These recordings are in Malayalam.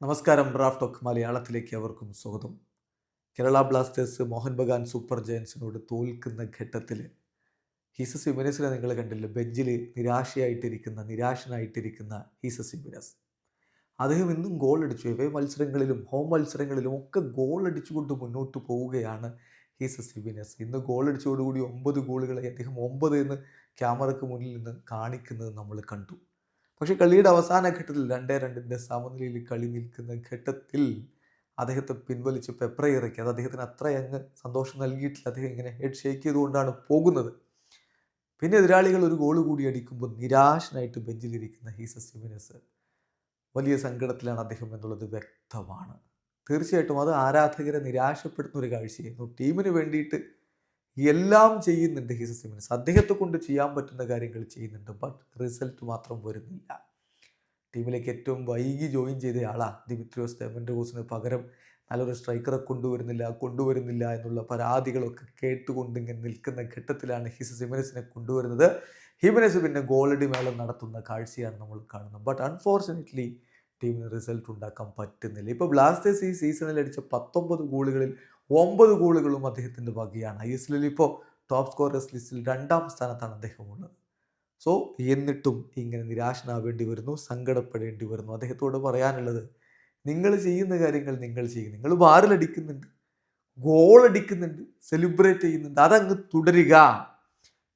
നമസ്കാരം. റാഫ് ടോക്ക് മലയാളത്തിലേക്ക് അവർക്കും സ്വാഗതം. കേരള ബ്ലാസ്റ്റേഴ്സ് മോഹൻ ബഗാൻ സൂപ്പർ ജയൻസിനോട് തോൽക്കുന്ന ഘട്ടത്തിൽ ഹീസസ് ഹിമെനസിനെ നിങ്ങൾ കണ്ടില്ല, ബെഞ്ചിൽ നിരാശനായിട്ടിരിക്കുന്ന ഹീസസ് ഹിമെനസ്. അദ്ദേഹം ഇന്നും ഗോൾ അടിച്ചു. എവേ മത്സരങ്ങളിലും ഹോം മത്സരങ്ങളിലും ഒക്കെ ഗോൾ അടിച്ചുകൊണ്ട് മുന്നോട്ട് പോവുകയാണ് ഹീസസ് ഹിമെനസ്. ഇന്ന് ഗോൾ അടിച്ചതോടുകൂടി 9 ഗോളുകളെ അദ്ദേഹം 9 എന്ന് ക്യാമറയ്ക്ക് മുന്നിൽ നിന്ന് കാണിക്കുന്നത് നമ്മൾ കണ്ടു. പക്ഷേ കളിയുടെ അവസാന ഘട്ടത്തിൽ 2-2 സമനിലയിൽ കളി നിൽക്കുന്ന ഘട്ടത്തിൽ അദ്ദേഹത്തെ പിൻവലിച്ച് പെപ്ര ഇറക്കി. അത് അദ്ദേഹത്തിന് അത്രയങ്ങ് സന്തോഷം നൽകിയിട്ടില്ല. അദ്ദേഹം ഇങ്ങനെ ഹെഡ് ഷേക്ക് ചെയ്തുകൊണ്ടാണ് പോകുന്നത്. പിന്നെ എതിരാളികൾ ഒരു ഗോൾ കൂടി അടിക്കുമ്പോൾ നിരാശനായിട്ട് ബെഞ്ചിലിരിക്കുന്ന ഹീസസ് ഹിമെനസ് വലിയ സങ്കടത്തിലാണ് അദ്ദേഹം എന്നുള്ളത് വ്യക്തമാണ്. തീർച്ചയായിട്ടും അത് ആരാധകരെ നിരാശപ്പെടുത്തുന്ന ഒരു കാഴ്ചയായിരുന്നു. ടീമിന് വേണ്ടിയിട്ട് എല്ലാം ചെയ്യുന്നുണ്ട് ഹീസസ് ഹിമെനസ്. അദ്ദേഹത്തെ കൊണ്ട് ചെയ്യാൻ പറ്റുന്ന കാര്യങ്ങൾ ചെയ്യുന്നുണ്ട്. ബട്ട് റിസൾട്ട് മാത്രം വരുന്നില്ല. ടീമിലേക്ക് ഏറ്റവും വൈകി ജോയിൻ ചെയ്ത ആളാണ് ദിമിത്രിയോസ് ഡെമൻഡോസിന് പകരം നല്ലൊരു സ്ട്രൈക്കറെ കൊണ്ടുവരുന്നില്ല എന്നുള്ള പരാതികളൊക്കെ കേട്ടുകൊണ്ട് ഇങ്ങനെ നിൽക്കുന്ന ഘട്ടത്തിലാണ് ഹീസസ് ഹിമെനസിനെ കൊണ്ടുവരുന്നത്. ഹിമെനസ് പിന്നെ ഗോളടി മേളം നടത്തുന്ന കാഴ്ചയാണ് നമ്മൾ കാണുന്നത്. ബട്ട് അൺഫോർച്ചുനേറ്റ്ലി ടീമിന് റിസൾട്ട് ഉണ്ടാക്കാൻ പറ്റുന്നില്ല. ഇപ്പോൾ ബ്ലാസ്റ്റേഴ്സ് ഈ സീസണിൽ അടിച്ച 19 ഗോളുകളിൽ 9 ഗോളുകളും അദ്ദേഹത്തിൻ്റെ വകയാണ്. ISL ഇപ്പോൾ ടോപ്പ് സ്കോറേഴ്സ് ലിസ്റ്റിൽ 2ാം സ്ഥാനത്താണ് അദ്ദേഹം ഉള്ളത്. സോ എന്നിട്ടും ഇങ്ങനെ നിരാശനാവേണ്ടി വരുന്നു, സങ്കടപ്പെടേണ്ടി വരുന്നു. അദ്ദേഹത്തോട് പറയാനുള്ളത്, നിങ്ങൾ ചെയ്യുന്ന കാര്യങ്ങൾ നിങ്ങൾ ചെയ്യും. നിങ്ങൾ ബാറിലടിക്കുന്നുണ്ട്, ഗോൾ അടിക്കുന്നുണ്ട്, സെലിബ്രേറ്റ് ചെയ്യുന്നുണ്ട്, അതങ്ങ് തുടരുക.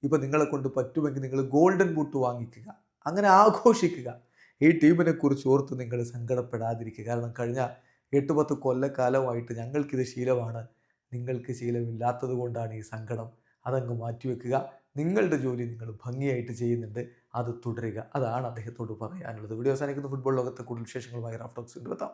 ഇപ്പം നിങ്ങളെ കൊണ്ട് പറ്റുമെങ്കിൽ നിങ്ങൾ ഗോൾഡൻ ബൂട്ട് വാങ്ങിക്കുക, അങ്ങനെ ആഘോഷിക്കുക. ഈ ടീമിനെ കുറിച്ച് ഓർത്ത് നിങ്ങൾ സങ്കടപ്പെടാതിരിക്കുക. കാരണം കഴിഞ്ഞ 8-10 കൊല്ലക്കാലമായിട്ട് ഞങ്ങൾക്കിത് ശീലമാണ്, നിങ്ങൾക്ക് ശീലമില്ലാത്തത് കൊണ്ടാണ് ഈ സങ്കടം. അതങ്ങ് മാറ്റിവെക്കുക. നിങ്ങളുടെ ജോലി നിങ്ങൾ ഭംഗിയായിട്ട് ചെയ്യുന്നുണ്ട്, അത് തുടരുക. അതാണ് അദ്ദേഹത്തോട് പറയാനുള്ളത്. വീഡിയോ അവസാനിക്കുന്ന ഫുട്ബോൾ ലോകത്തെ കൂടുതൽ വിശേഷങ്ങളുമായി റാഫ് ടോക്സ് കൊണ്ടുവെത്താം.